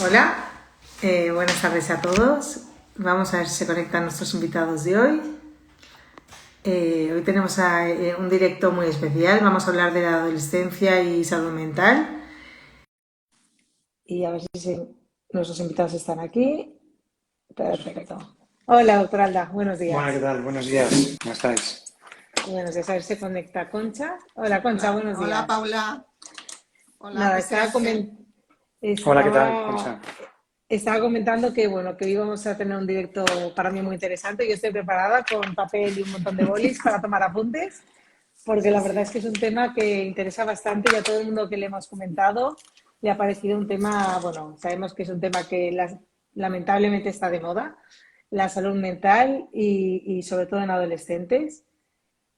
Hola, buenas tardes a todos. Vamos a ver si se conectan nuestros invitados de hoy. Hoy tenemos un directo muy especial. Vamos a hablar de la adolescencia y salud mental. Y a ver si nuestros invitados están aquí. Perfecto. Hola, doctora Alda. Buenos Bueno, ¿qué días. tal? Buenos días. ¿Cómo estáis? Buenos días. A ver si se conecta Concha. Hola, Concha. Hola, Buenos hola días. Paula, hola Nada, presidente. Hola, ¿qué tal, estaba Concha? Estaba comentando que, bueno, que hoy vamos a tener un directo para mí muy interesante. Yo estoy preparada con papel y un montón de bolis para tomar apuntes, porque Sí, la verdad es sí, que es un tema que interesa bastante y a todo el mundo que le hemos comentado le ha parecido un tema, bueno, sabemos que es un tema que lamentablemente está de moda, la salud mental y sobre todo en adolescentes,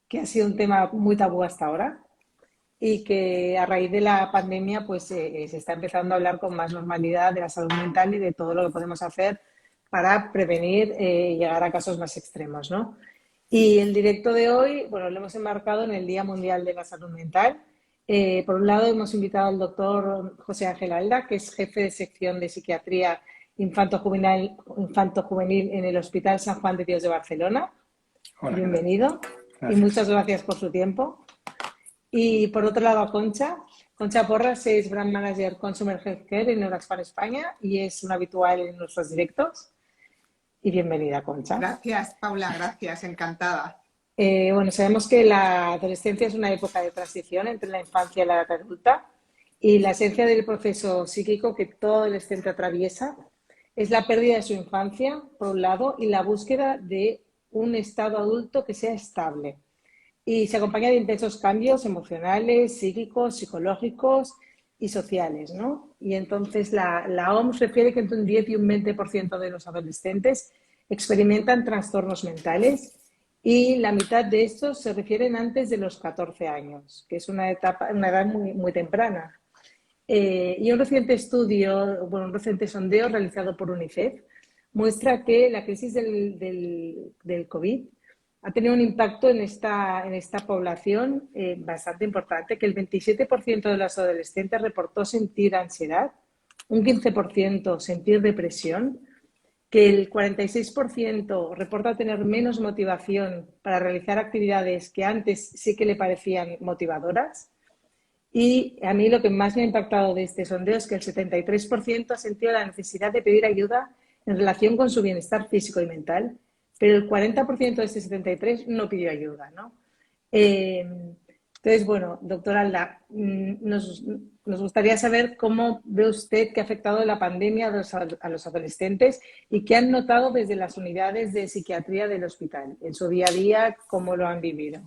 que ha sido un tema muy tabú hasta ahora y que a raíz de la pandemia pues se está empezando a hablar con más normalidad de la salud mental y de todo lo que podemos hacer para prevenir llegar a casos más extremos, ¿no? Y el directo de hoy, bueno, lo hemos enmarcado en el Día Mundial de la Salud Mental. Por un lado, hemos invitado al doctor José Ángel Alda, que es jefe de sección de psiquiatría infanto-juvenil en el Hospital San Juan de Dios de Barcelona. Hola, ¿qué tal? Bienvenido y Gracias. muchas gracias por su tiempo. Y por otro lado, a Concha Porras es Brand Manager Consumer Healthcare en Neuraxpar España y es una habitual en nuestros directos. Y bienvenida, Concha. gracias Paula, gracias, encantada. Bueno, sabemos que la adolescencia es una época de transición entre la infancia y la edad adulta y la esencia del proceso psíquico que todo adolescente atraviesa es la pérdida de su infancia, por un lado, y la búsqueda de un estado adulto que sea estable. Y se acompaña de intensos cambios emocionales, psíquicos, psicológicos y sociales, ¿no? Y entonces la OMS refiere que entre un 10 y un 20% de los adolescentes experimentan trastornos mentales y la mitad de estos se refieren antes de los 14 años, que es una edad muy, muy temprana. Y un reciente estudio, bueno, un reciente sondeo realizado por UNICEF muestra que la crisis del COVID ha tenido un impacto en esta población bastante importante, que el 27% de los adolescentes reportó sentir ansiedad, un 15% sentir depresión, que el 46% reporta tener menos motivación para realizar actividades que antes sí que le parecían motivadoras. Y a mí lo que más me ha impactado de este sondeo es que el 73% ha sentido la necesidad de pedir ayuda en relación con su bienestar físico y mental, pero el 40% de este 73% no pidió ayuda, ¿no? Eh, entonces, bueno, doctora Alda, nos gustaría saber cómo ve usted que ha afectado la pandemia a los adolescentes y qué han notado desde las unidades de psiquiatría del hospital, en su día a día, cómo lo han vivido.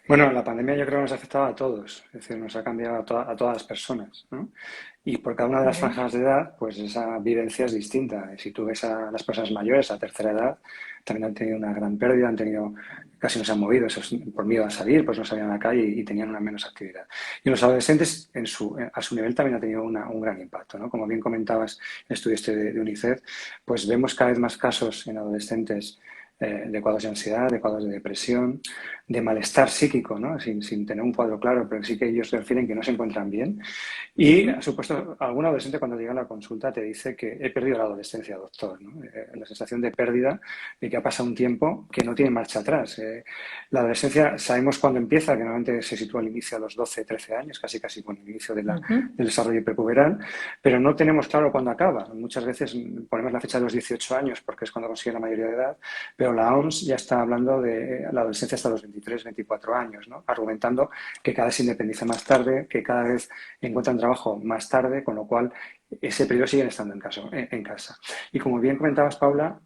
Bueno, la pandemia yo creo que nos ha afectado a todos, es decir, nos ha cambiado a todas las personas, ¿no? Y por cada una de Uh las -huh. franjas de edad, pues esa vivencia es distinta. Si tú ves a las personas mayores, a tercera edad, también han tenido una gran pérdida, han tenido, casi no se han movido, por miedo a salir, pues no salían a la calle y tenían una menos actividad. Y los adolescentes, a su nivel, también ha tenido un gran impacto, ¿no? Como bien comentabas, el estudio este de UNICEF, pues vemos cada vez más casos en adolescentes de cuadros de ansiedad, de cuadros de depresión, de malestar psíquico, ¿no? Sin tener un cuadro claro, pero sí que ellos refieren que no se encuentran bien. Uh Y, -huh. por supuesto, algún adolescente cuando llega a la consulta te dice que he perdido la adolescencia, doctor, ¿no? La sensación de pérdida, de que ha pasado un tiempo que no tiene marcha atrás. La adolescencia sabemos cuándo empieza, que normalmente se sitúa al inicio a los 12, 13 años, casi con el inicio Uh -huh. del desarrollo prepuberal, pero no tenemos claro cuándo acaba. Muchas veces ponemos la fecha de los 18 años porque es cuando consigue la mayoría de edad, pero la OMS ya está hablando de la adolescencia hasta los 23, 24 años, ¿no? Argumentando que cada vez se independiza más tarde, que cada vez encuentran trabajo más tarde, con lo cual ese periodo siguen estando en casa. Y como bien comentabas, Paula,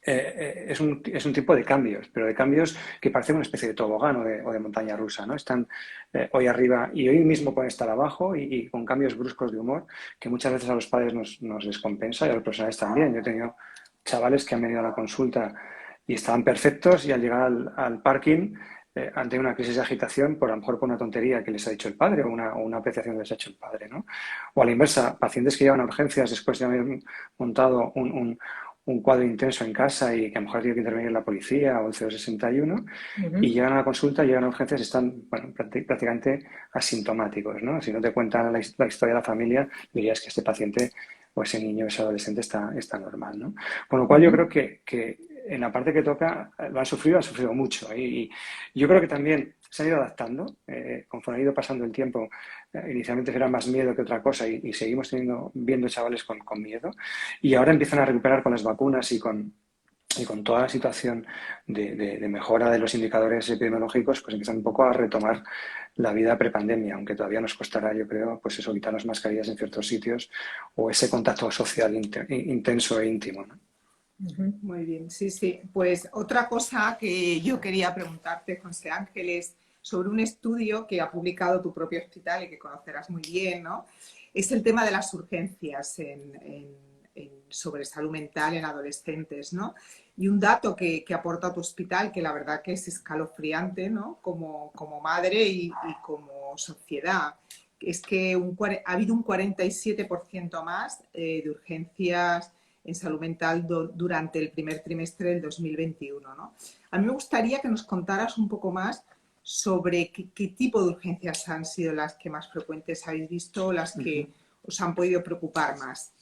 es un tipo de cambios, pero de cambios que parecen una especie de tobogán o de montaña rusa, ¿no? Están hoy arriba y hoy mismo pueden estar abajo y con cambios bruscos de humor que muchas veces a los padres nos descompensa y a los profesionales también. Yo he tenido chavales que han venido a la consulta y estaban perfectos y al llegar al parking han tenido una crisis de agitación por a lo mejor por una tontería que les ha dicho el padre o una apreciación que les ha hecho el padre, ¿no? O a la inversa, pacientes que llevan a urgencias después de haber montado un cuadro intenso en casa y que a lo mejor tiene que intervenir la policía o el 061 Uh y -huh. llegan a la consulta, llegan a urgencias y están bueno, prácticamente asintomáticos, ¿no? Si no te cuentan la historia de la familia, dirías que este paciente o ese niño o ese adolescente está normal, ¿no? Con lo cual yo creo que en la parte que toca lo han sufrido mucho. Y yo creo que también se han ido adaptando, conforme ha ido pasando el tiempo. Inicialmente era más miedo que otra cosa y seguimos viendo chavales con miedo. Y ahora empiezan a recuperar con las vacunas y con toda la situación de mejora de los indicadores epidemiológicos, pues empiezan un poco a retomar la vida prepandemia, aunque todavía nos costará, yo creo, pues eso, quitar las mascarillas en ciertos sitios o ese contacto social intenso e íntimo, ¿no? Muy bien, sí, sí. Pues otra cosa que yo quería preguntarte, José Ángel, es sobre un estudio que ha publicado tu propio hospital y que conocerás muy bien, ¿no? Es el tema de las urgencias sobre salud mental en adolescentes, ¿no? Y un dato que aporta tu hospital, que la verdad que es escalofriante, ¿no? Como madre y como sociedad, es que ha habido un 47% más de urgencias en salud mental durante el primer trimestre del 2021, ¿no? A mí me gustaría que nos contaras un poco más sobre qué tipo de urgencias han sido las que más frecuentes habéis visto o las que os han podido preocupar más.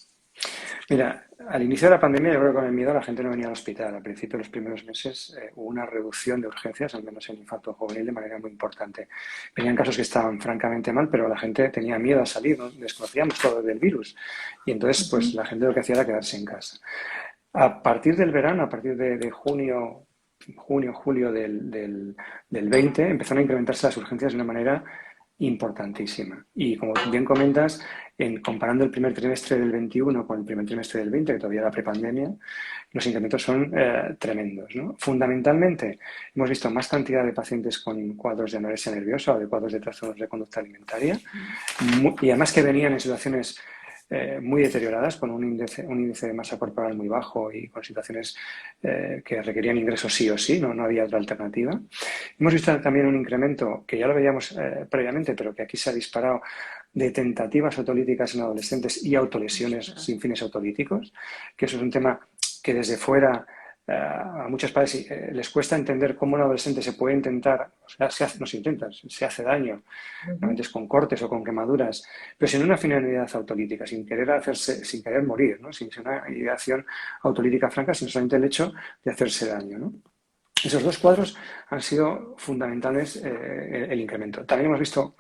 Mira, al inicio de la pandemia yo creo que con el miedo la gente no venía al hospital. Al principio, los primeros meses, hubo una reducción de urgencias, al menos en infarto juvenil, de manera muy importante. Venían casos que estaban francamente mal, pero la gente tenía miedo a salir, ¿no? Desconocíamos todo del virus. Y entonces, pues la gente lo que hacía era quedarse en casa. A partir del verano, a partir de junio, julio del 20, empezaron a incrementarse las urgencias de una manera importantísima. Y como bien comentas, comparando el primer trimestre del 21 con el primer trimestre del 20, que todavía era prepandemia, los incrementos son tremendos, ¿no? Fundamentalmente, hemos visto más cantidad de pacientes con cuadros de anorexia nerviosa o de cuadros de trastornos de conducta alimentaria, y además que venían en situaciones muy deterioradas, con un índice de masa corporal muy bajo y con situaciones que requerían ingresos sí o sí, no había otra alternativa. Hemos visto también un incremento, que ya lo veíamos previamente, pero que aquí se ha disparado, de tentativas autolíticas en adolescentes y autolesiones sin fines autolíticos, que eso es un tema que desde fuera a muchos padres les cuesta entender cómo un adolescente se puede intentar, o sea, se hace daño, normalmente es con cortes o con quemaduras, pero sin una finalidad autolítica, sin querer morir, ¿no? Sin una ideación autolítica franca, sino solamente el hecho de hacerse daño, ¿no? Esos dos cuadros han sido fundamentales, el incremento. También hemos visto,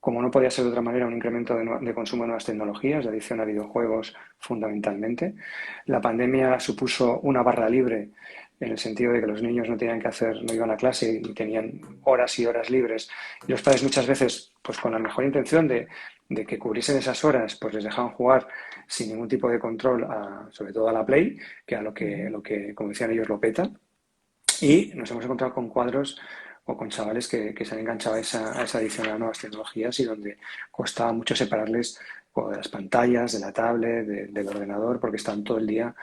como no podía ser de otra manera, un incremento de consumo de nuevas tecnologías, de adicción a videojuegos fundamentalmente. La pandemia supuso una barra libre en el sentido de que los niños no iban a clase y tenían horas y horas libres. Y los padres muchas veces, pues con la mejor intención de que cubriesen esas horas, pues les dejaban jugar sin ningún tipo de control, sobre todo a la Play, que a lo que, como decían ellos, lo peta. Y nos hemos encontrado con cuadros o con chavales que se han enganchado a esa adicción a las nuevas tecnologías y donde costaba mucho separarles de las pantallas, de la tablet, del ordenador, porque están todo el día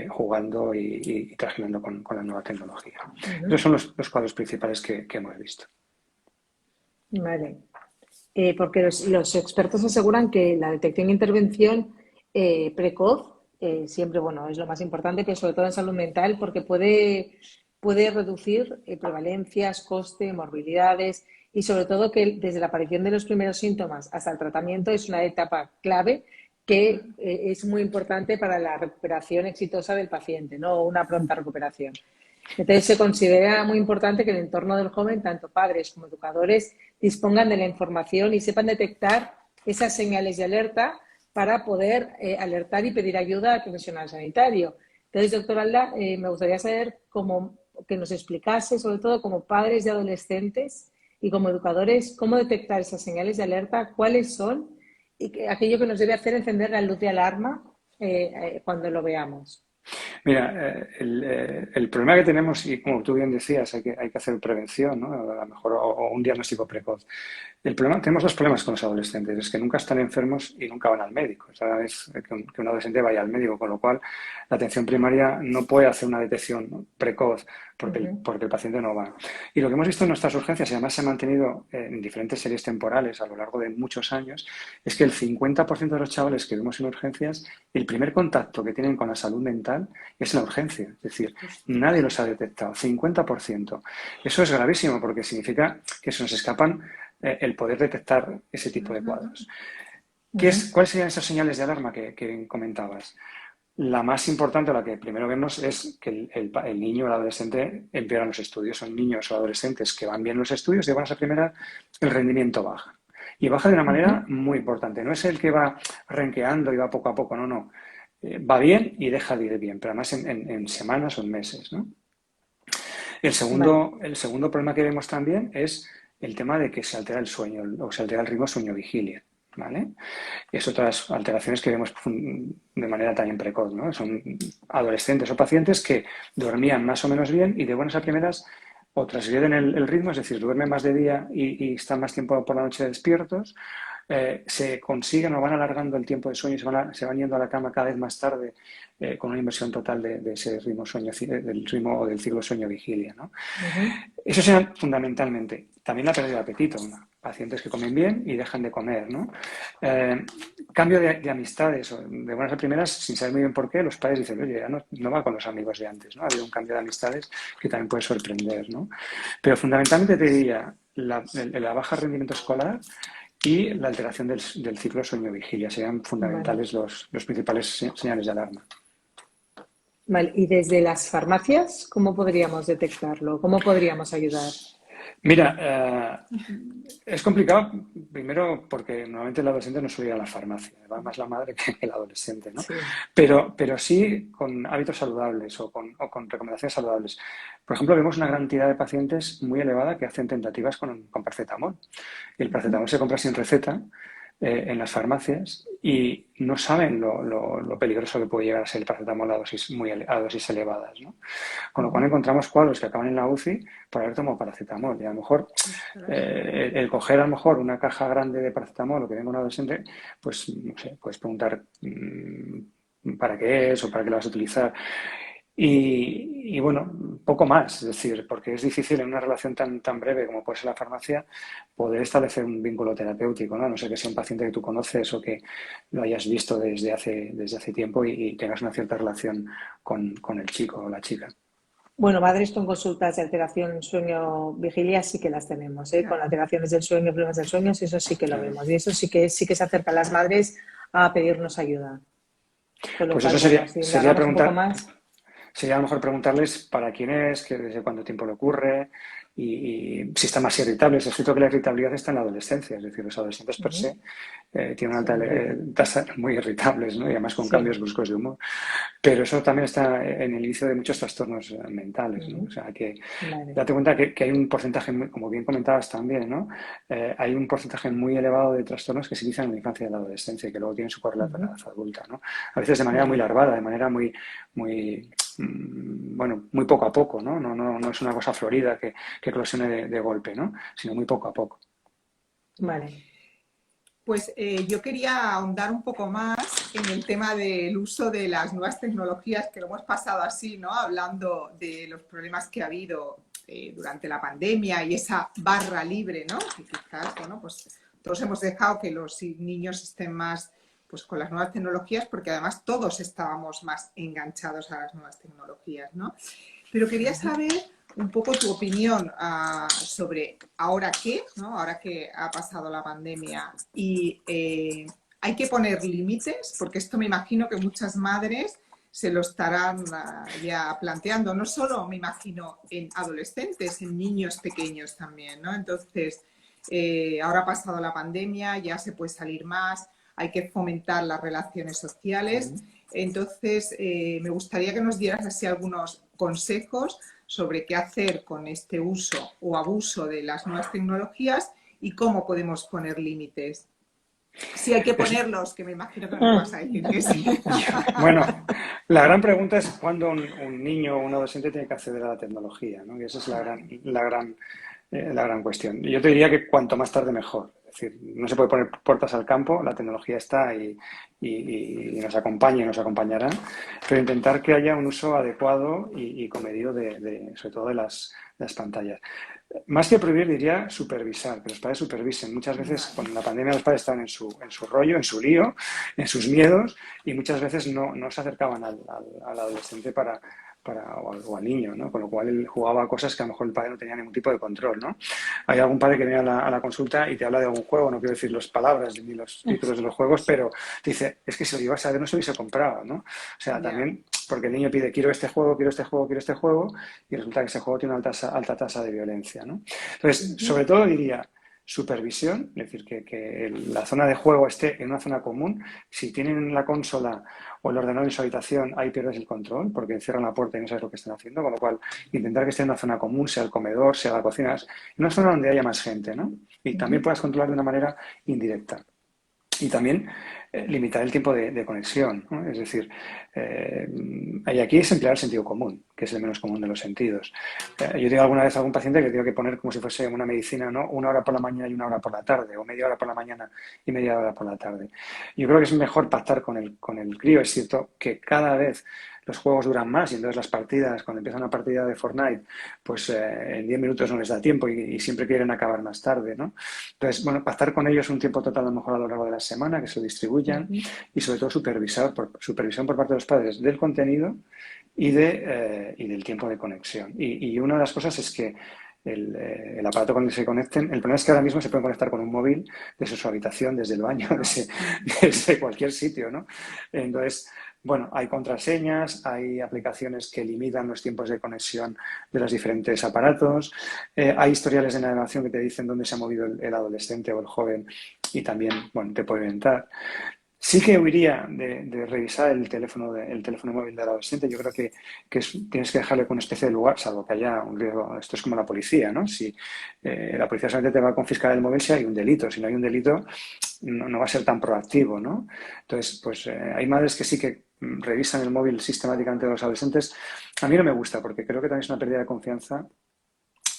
jugando y trabajando con la nueva tecnología. Esos son los cuadros principales que hemos visto. Vale. Porque los expertos aseguran que la detección e intervención precoz siempre, bueno, es lo más importante, pero sobre todo en salud mental, porque puede reducir prevalencias, coste, morbilidades y sobre todo que desde la aparición de los primeros síntomas hasta el tratamiento es una etapa clave que es muy importante para la recuperación exitosa del paciente, no una pronta recuperación. Entonces, se considera muy importante que el entorno del joven, tanto padres como educadores, dispongan de la información y sepan detectar esas señales de alerta para poder alertar y pedir ayuda al profesional sanitario. Entonces, doctor Alda, me gustaría saber que nos explicase, sobre todo como padres de adolescentes y como educadores, cómo detectar esas señales de alerta, cuáles son y aquello que nos debe hacer encender la luz de alarma cuando lo veamos. Mira, el problema que tenemos, y como tú bien decías, hay que hacer prevención, ¿no? A lo mejor, o un diagnóstico precoz. Tenemos dos problemas con los adolescentes, es que nunca están enfermos y nunca van al médico. O sea, es que un adolescente vaya al médico, con lo cual la atención primaria no puede hacer una detección, ¿no?, precoz porque el paciente no va. Y lo que hemos visto en nuestras urgencias, y además se ha mantenido en diferentes series temporales a lo largo de muchos años, es que el 50% de los chavales que vemos en urgencias, el primer contacto que tienen con la salud mental es la urgencia. Es decir, nadie los ha detectado, 50%. Eso es gravísimo porque significa que se nos escapan el poder detectar ese tipo de cuadros. ¿Cuáles serían esas señales de alarma que comentabas? La más importante, la que primero vemos, es que el niño o el adolescente empeora los estudios. Son niños o adolescentes que van bien en los estudios y van a esa primera, el rendimiento baja. Y baja de una manera muy importante. No es el que va renqueando y va poco a poco, no, no. Va bien y deja de ir bien, pero además en semanas o en meses, ¿no? El Vale, segundo problema que vemos también es el tema de que se altera el sueño o se altera el ritmo sueño-vigilia, ¿vale? Es otras alteraciones que vemos de manera también precoz, ¿no? Son adolescentes o pacientes que dormían más o menos bien y de buenas a primeras o transgreden el ritmo, es decir, duermen más de día y están más tiempo por la noche despiertos, se consiguen o van alargando el tiempo de sueño y se van yendo a la cama cada vez más tarde con una inversión total de ese ritmo sueño, del ritmo o del ciclo sueño-vigilia, ¿no? Eso sería fundamentalmente. También la pérdida de apetito, ¿no? Pacientes que comen bien y dejan de comer, ¿no? Cambio de amistades, de buenas a primeras, sin saber muy bien por qué, los padres dicen, oye, ya no va con los amigos de antes, ¿no? Ha habido un cambio de amistades que también puede sorprender, ¿no? Pero fundamentalmente te diría la baja rendimiento escolar y la alteración del ciclo sueño-vigilia serían vale. fundamentales los principales señales de alarma. Vale, y desde las farmacias, ¿cómo podríamos detectarlo? ¿Cómo podríamos ayudar? Mira, es complicado, primero porque normalmente el adolescente no suele ir a la farmacia, va más la madre que el adolescente, ¿no? Sí. Pero sí con hábitos saludables o con recomendaciones saludables. Por ejemplo, vemos una gran cantidad de pacientes muy elevada que hacen tentativas con paracetamol. Y el paracetamol se compra sin receta en las farmacias y no saben lo peligroso que puede llegar a ser el paracetamol a dosis elevadas, ¿no? Con lo cual encontramos cuadros que acaban en la UCI por haber tomado paracetamol. Y a lo mejor Ostras. el coger a lo mejor una caja grande de paracetamol o que venga un adolescente, pues no sé, puedes preguntar para qué es o para qué lo vas a utilizar. Y bueno, poco más, es decir, porque es difícil en una relación tan breve como puede ser la farmacia poder establecer un vínculo terapéutico, ¿no? A no ser que sea un paciente que tú conoces o que lo hayas visto desde hace tiempo y tengas una cierta relación con el chico o la chica. Bueno, madres con consultas de alteración sueño-vigilia sí que las tenemos, ¿eh? Con Claro. alteraciones del sueño, problemas del sueño, eso sí que lo Claro. vemos. Y eso sí que se acercan las madres a pedirnos ayuda. Con lo Pues eso cual, bueno, sería, si sería indagamos un poco preguntar, más. sería a lo mejor preguntarles para quién es, que desde cuánto tiempo le ocurre y si está más irritable. Es cierto que la irritabilidad está en la adolescencia, es decir, los adolescentes per se tienen una alta Son muy irritables. tasa muy irritables, ¿no? Y además con Sí. cambios bruscos de humor. Pero eso también está en el inicio de muchos trastornos mentales, ¿no? O sea, que Vale. date cuenta que hay un porcentaje, como bien comentabas también, ¿no? Hay un porcentaje muy elevado de trastornos que se inician en la infancia y en la adolescencia y que luego tienen su correlato en la edad adulta, ¿no? A veces de manera muy Vale. larvada, de manera muy bueno, muy poco a poco, ¿no? No es una cosa florida que eclosione de golpe, ¿no? Sino muy poco a poco. Vale. Pues yo quería ahondar un poco más en el tema del uso de las nuevas tecnologías, que lo hemos pasado así, ¿no? Hablando de los problemas que ha habido durante la pandemia y esa barra libre, ¿no? Que quizás, bueno, pues todos hemos dejado que los niños estén más pues con las nuevas tecnologías, porque además todos estábamos más enganchados a las nuevas tecnologías, ¿no? Pero quería saber un poco tu opinión sobre ahora qué, ¿no? Ahora que ha pasado la pandemia y hay que poner límites, porque esto me imagino que muchas madres se lo estarán ya planteando, no solo me imagino en adolescentes, en niños pequeños también, ¿no? Entonces, ahora ha pasado la pandemia, ya se puede salir más, hay que fomentar las relaciones sociales. Entonces, me gustaría que nos dieras así algunos consejos sobre qué hacer con este uso o abuso de las nuevas tecnologías y cómo podemos poner límites. Si hay que Es, ponerlos, que me imagino que no me vas a decir que sí. bueno, la gran pregunta es cuándo un niño o un adolescente tiene que acceder a la tecnología, ¿no? Y esa es Vale. la gran cuestión. Y yo te diría que cuanto más tarde mejor. Es decir, no se puede poner puertas al campo, la tecnología está y nos acompaña y nos acompañará, pero intentar que haya un uso adecuado y comedido sobre todo de las pantallas. Más que prohibir, diría supervisar, que los padres supervisen. Muchas veces Vale. con la pandemia los padres estaban en su rollo, en su lío, en sus miedos y muchas veces no se acercaban al adolescente o al niño, ¿no? Con lo cual él jugaba a cosas que a lo mejor el padre no tenía ningún tipo de control, ¿no? Hay algún padre que viene a la consulta y te habla de algún juego, no quiero decir las palabras ni los títulos de los juegos, pero te dice, es que si lo llevas a ver no se lo hubiese comprado, ¿no? O sea, también porque el niño pide, quiero este juego, quiero este juego, quiero este juego, y resulta que ese juego tiene una alta tasa de violencia, ¿no? Entonces, sobre todo diría, supervisión, es decir, que la zona de juego esté en una zona común. Si tienen la consola o el ordenador en su habitación, ahí pierdes el control porque cierran la puerta y no sabes lo que están haciendo, con lo cual intentar que esté en una zona común, sea el comedor, sea la cocina, en una zona donde haya más gente, ¿no? Y también puedas controlar de una manera indirecta. Y también limitar el tiempo de conexión, ¿no? Es decir, y aquí es emplear el sentido común, que es el menos común de los sentidos. Yo tengo alguna vez a algún paciente que tengo que poner como si fuese una medicina, ¿no? 1 hora por la mañana y 1 hora por la tarde, o media hora por la mañana y media hora por la tarde. Yo creo que es mejor pactar con el crío. Es cierto que cada vez los juegos duran más y entonces las partidas, cuando empieza una partida de Fortnite, pues en 10 minutos no les da tiempo y siempre quieren acabar más tarde, ¿no? Entonces, bueno, pactar con ellos un tiempo total a lo mejor a lo largo de la semana, que se lo distribuyan y sobre todo supervisión por parte de los padres del contenido y del tiempo de conexión. Y una de las cosas es que el aparato con el que se conecten, el problema es que ahora mismo se pueden conectar con un móvil desde su habitación, desde el baño, desde cualquier sitio, ¿no? Entonces, bueno, hay contraseñas, hay aplicaciones que limitan los tiempos de conexión de los diferentes aparatos, hay historiales de navegación que te dicen dónde se ha movido el adolescente o el joven y también, bueno, te puede orientar. Sí que huiría de revisar el teléfono móvil del adolescente. Yo creo que tienes que dejarle con una especie de lugar, salvo que haya un riesgo. Esto es como la policía, ¿no? Si la policía solamente te va a confiscar el móvil si hay un delito. Si no hay un delito, no va a ser tan proactivo, ¿no? Entonces, pues hay madres que sí que revisan el móvil sistemáticamente de los adolescentes. A mí no me gusta porque creo que también es una pérdida de confianza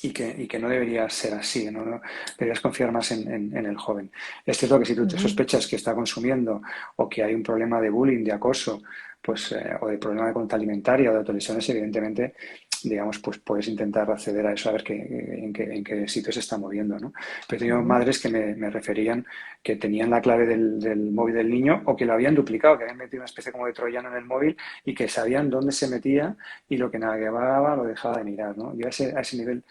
y que no debería ser así, ¿no? Deberías confiar más en el joven. Es cierto que si tú te sospechas que está consumiendo o que hay un problema de bullying, de acoso, pues, o de problema de conducta alimentaria o de autolesiones, evidentemente, digamos, pues puedes intentar acceder a eso, a ver en qué sitio se está moviendo, ¿no? Pero he tenido madres que me referían que tenían la clave del móvil del niño o que lo habían duplicado, que habían metido una especie como de troyano en el móvil y que sabían dónde se metía y lo que navegaba lo dejaba de mirar, ¿no? Yo a ese nivel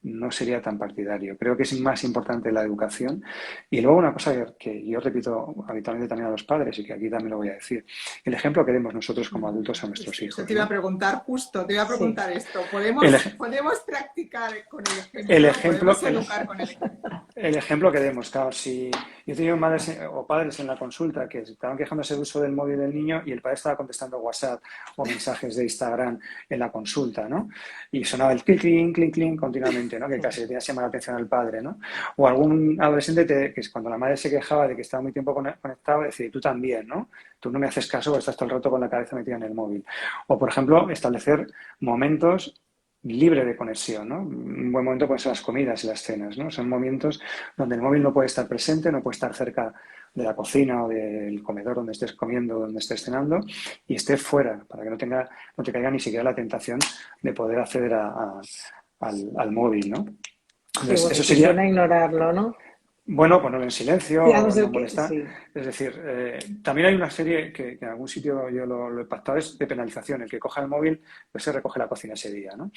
no sería tan partidario. Creo que es más importante la educación. Y luego una cosa que yo repito habitualmente también a los padres y que aquí también lo voy a decir. El ejemplo que demos nosotros como adultos a nuestros hijos. Eso te iba a preguntar justo, te iba a preguntar esto. ¿Podemos practicar con el ejemplo? ¿Podemos educar con el ejemplo? El ejemplo que demos, claro, si yo he tenido madres o padres en la consulta que estaban quejándose del uso del móvil del niño y el padre estaba contestando WhatsApp o mensajes de Instagram en la consulta, ¿no? Y sonaba el clic, clic, clic, clic continuamente, ¿no? Que casi te llama la atención al padre, ¿no? O algún adolescente que cuando la madre se quejaba de que estaba muy tiempo conectado, decía, tú también, ¿no? Tú no me haces caso porque estás todo el rato con la cabeza metida en el móvil. O, por ejemplo, establecer momentos libre de conexión, ¿no? Un buen momento pueden ser las comidas y las cenas, ¿no? Son momentos donde el móvil no puede estar presente, no puede estar cerca de la cocina o del comedor donde estés comiendo, donde estés cenando y esté fuera para que no te caiga ni siquiera la tentación de poder acceder al móvil, ¿no? Entonces, sí, eso sería... Suena ignorarlo, ¿no? Bueno, ponerlo en silencio, Digamos no molestar. sí. Es decir, también hay una serie que en algún sitio yo lo he pactado, es de penalización. El que coja el móvil, pues se recoge la cocina ese día, ¿no?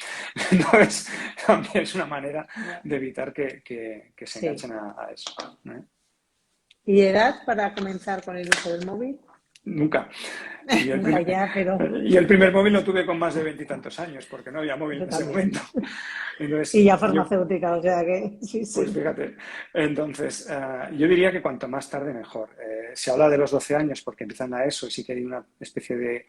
Entonces, también es una manera de evitar que se enganchen a eso, ¿no? ¿Y edad para comenzar con el uso del móvil? Nunca. Y el primer móvil lo tuve con más de 20 y tantos años, porque no había móvil en ese momento. Entonces, y ya farmacéutica, o sea que sí. Pues fíjate, entonces yo diría que cuanto más tarde mejor. Se habla de los 12 años porque empiezan a eso y sí que hay una especie de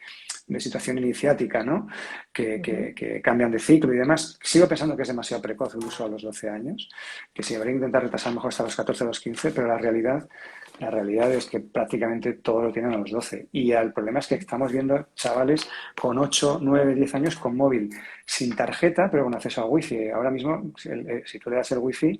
situación iniciática, ¿no? Que cambian de ciclo y demás. Sigo pensando que es demasiado precoz el uso a los 12 años, que se debería intentar retrasar mejor hasta los 14 o los 15, pero la realidad es que prácticamente todo lo tienen a los 12. Y el problema es que estamos viendo chavales con 8, 9, 10 años con móvil, sin tarjeta, pero con acceso a wifi. Ahora mismo, si tú le das el wifi,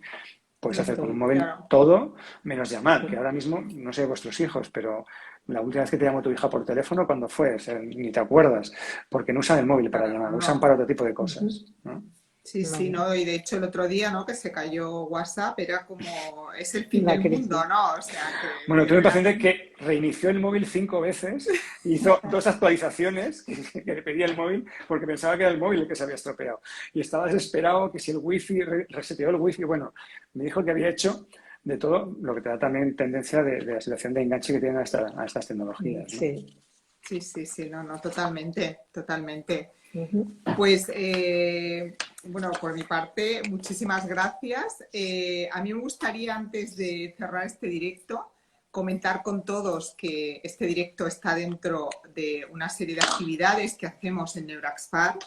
puedes hacer con un móvil todo, menos llamar, que ahora mismo, no sé vuestros hijos, pero la última vez que te llamó tu hija por teléfono, ¿cuándo fue? O sea, ni te acuerdas, porque no usan el móvil para llamar, usan para otro tipo de cosas, ¿no? Sí, sí, No, ¿no? Y de hecho el otro día, ¿no? Que se cayó WhatsApp, era como, es el fin la del crisis. mundo, ¿no? O sea, Bueno, que tuve un paciente realmente... que reinició el móvil 5 veces, hizo 2 actualizaciones que le pedía el móvil porque pensaba que era el móvil el que se había estropeado. Y estaba desesperado que si el wifi, reseteó el wifi. Bueno, me dijo que había hecho de todo, lo que te da también tendencia de la situación de enganche que tienen a estas tecnologías, ¿no? Sí. Sí, sí, sí, no, no, totalmente, totalmente. Ujú. Pues, bueno, por mi parte, muchísimas gracias. A mí me gustaría, antes de cerrar este directo, comentar con todos que este directo está dentro de una serie de actividades que hacemos en Neuraxfar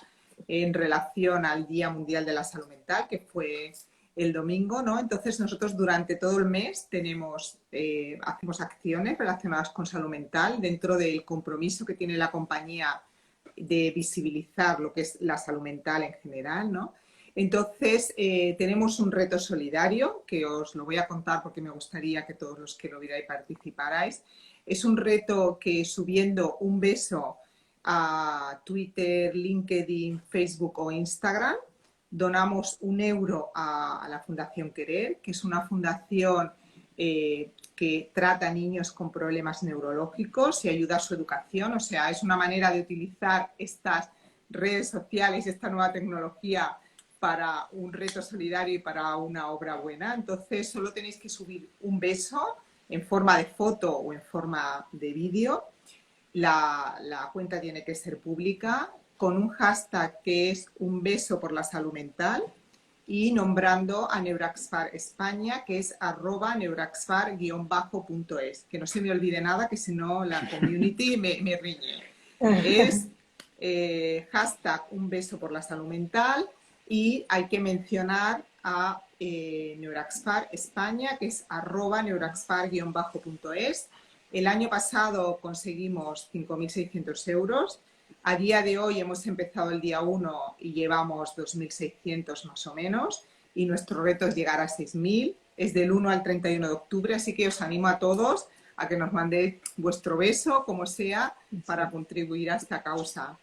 en relación al Día Mundial de la Salud Mental, que fue el domingo, ¿no? Entonces nosotros durante todo el mes hacemos acciones relacionadas con salud mental dentro del compromiso que tiene la compañía de visibilizar lo que es la salud mental en general, ¿no? Entonces, tenemos un reto solidario que os lo voy a contar porque me gustaría que todos los que lo vierais participarais. Es un reto que subiendo un beso a Twitter, LinkedIn, Facebook o Instagram, donamos 1 euro a la Fundación Querer, que es una fundación que trata a niños con problemas neurológicos y ayuda a su educación. O sea, es una manera de utilizar estas redes sociales, esta nueva tecnología para un reto solidario y para una obra buena. Entonces, solo tenéis que subir un beso en forma de foto o en forma de vídeo. La cuenta tiene que ser pública con un hashtag que es un beso por la salud mental y nombrando a Neuraxfar España, que es @neuraxfar_es. Que no se me olvide nada, que si no la community me riñe. Es hashtag un beso por la salud mental y hay que mencionar a Neuraxfar España, que es @neuraxfar_es. El año pasado conseguimos 5.600 euros. A día de hoy hemos empezado el día 1 y llevamos 2.600 más o menos. Y nuestro reto es llegar a 6.000. Es del 1 al 31 de octubre, así que os animo a todos a que nos mandéis vuestro beso, como sea, para contribuir a esta causa.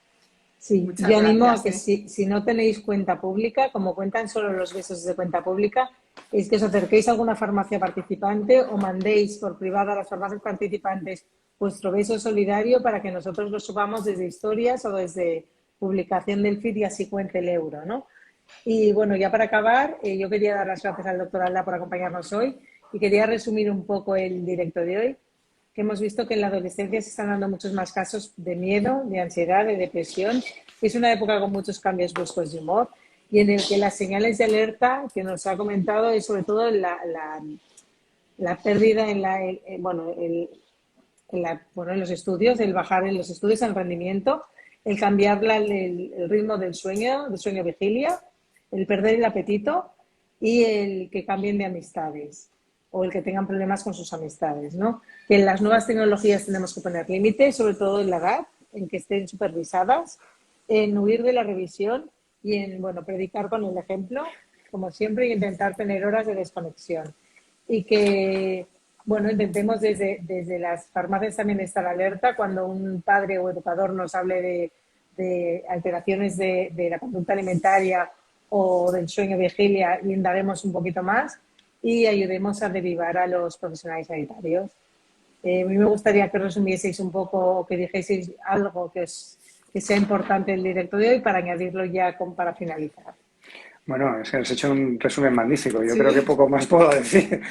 Sí, Muchas yo animo a gracias. que si no tenéis cuenta pública, como cuentan solo los besos de cuenta pública, es que os acerquéis a alguna farmacia participante o mandéis por privado a las farmacias participantes vuestro beso solidario para que nosotros lo subamos desde historias o desde publicación del feed y así cuente el euro, ¿no? Y bueno, ya para acabar, yo quería dar las gracias al doctor Alda por acompañarnos hoy y quería resumir un poco el directo de hoy, que hemos visto que en la adolescencia se están dando muchos más casos de miedo, de ansiedad, de depresión. Es una época con muchos cambios bruscos de humor y en el que las señales de alerta que nos ha comentado es sobre todo la pérdida en los estudios, el bajar en los estudios, el rendimiento, el cambiar el ritmo del sueño vigilia, el perder el apetito y el que cambien de amistades o el que tengan problemas con sus amistades, ¿no? Que en las nuevas tecnologías tenemos que poner límites, sobre todo en la edad, en que estén supervisadas, en huir de la revisión y en, bueno, predicar con el ejemplo, como siempre, y intentar tener horas de desconexión. Y que, bueno, intentemos desde las farmacias también estar alerta cuando un padre o educador nos hable de alteraciones de la conducta alimentaria o del sueño vigilia y indaguemos un poquito más y ayudemos a derivar a los profesionales sanitarios. A mí me gustaría que resumieseis un poco o que dijeseis algo que sea importante el directo de hoy para añadirlo ya para finalizar. Bueno, es que has hecho un resumen magnífico. Yo creo que Sí. poco más puedo decir.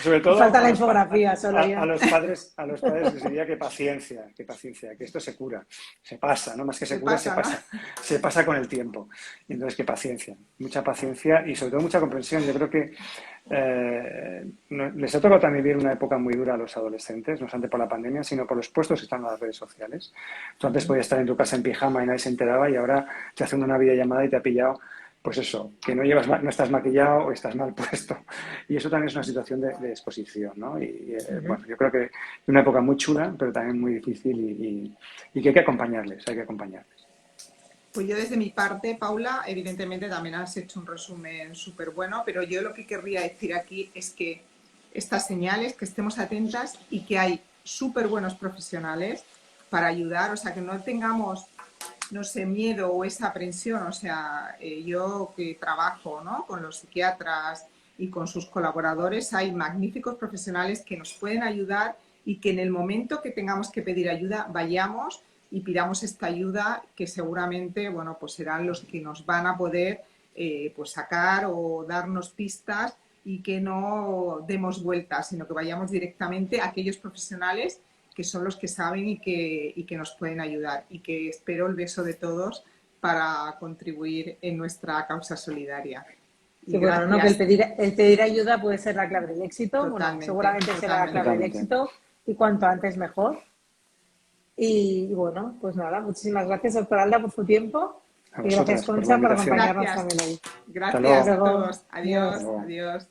Sobre todo Falta la infografía solo a ya. los padres les diría que paciencia, que esto se cura, se pasa, ¿no? Más que se Se cura, pasa, ¿no? se pasa con el tiempo. Y entonces que paciencia, mucha paciencia y sobre todo mucha comprensión. Yo creo que les ha tocado también vivir una época muy dura a los adolescentes, no solamente por la pandemia, sino por los puestos que están en las redes sociales. Tú antes podías estar en tu casa en pijama y nadie se enteraba y ahora te hacen una videollamada y te ha pillado, pues eso, que no estás maquillado o estás mal puesto. Y eso también es una situación de exposición, ¿no? Bueno, yo creo que es una época muy chula, pero también muy difícil y que hay que acompañarles, hay que acompañarles. Pues yo desde mi parte, Paula, evidentemente también has hecho un resumen súper bueno, pero yo lo que querría decir aquí es que estas señales, que estemos atentas y que hay súper buenos profesionales para ayudar, o sea, que no tengamos no sé, miedo o esa aprensión. O sea, yo que trabajo, ¿no?, con los psiquiatras y con sus colaboradores, hay magníficos profesionales que nos pueden ayudar y que en el momento que tengamos que pedir ayuda, vayamos y pidamos esta ayuda, que seguramente, bueno, pues serán los que nos van a poder pues sacar o darnos pistas, y que no demos vueltas, sino que vayamos directamente a aquellos profesionales que son los que saben y que nos pueden ayudar. Y que espero el beso de todos para contribuir en nuestra causa solidaria. Y Sí, bueno, no, que el pedir ayuda puede ser la clave del éxito. Totalmente, bueno, seguramente será la clave del totalmente. éxito, y cuanto antes mejor. Y bueno, pues nada, muchísimas gracias, doctora Alda, por su tiempo. A Y gracias, vosotras por la Concha, por invitación. acompañarnos Gracias. también hoy. Gracias Hasta a luego. todos. Adiós, Adiós. adiós.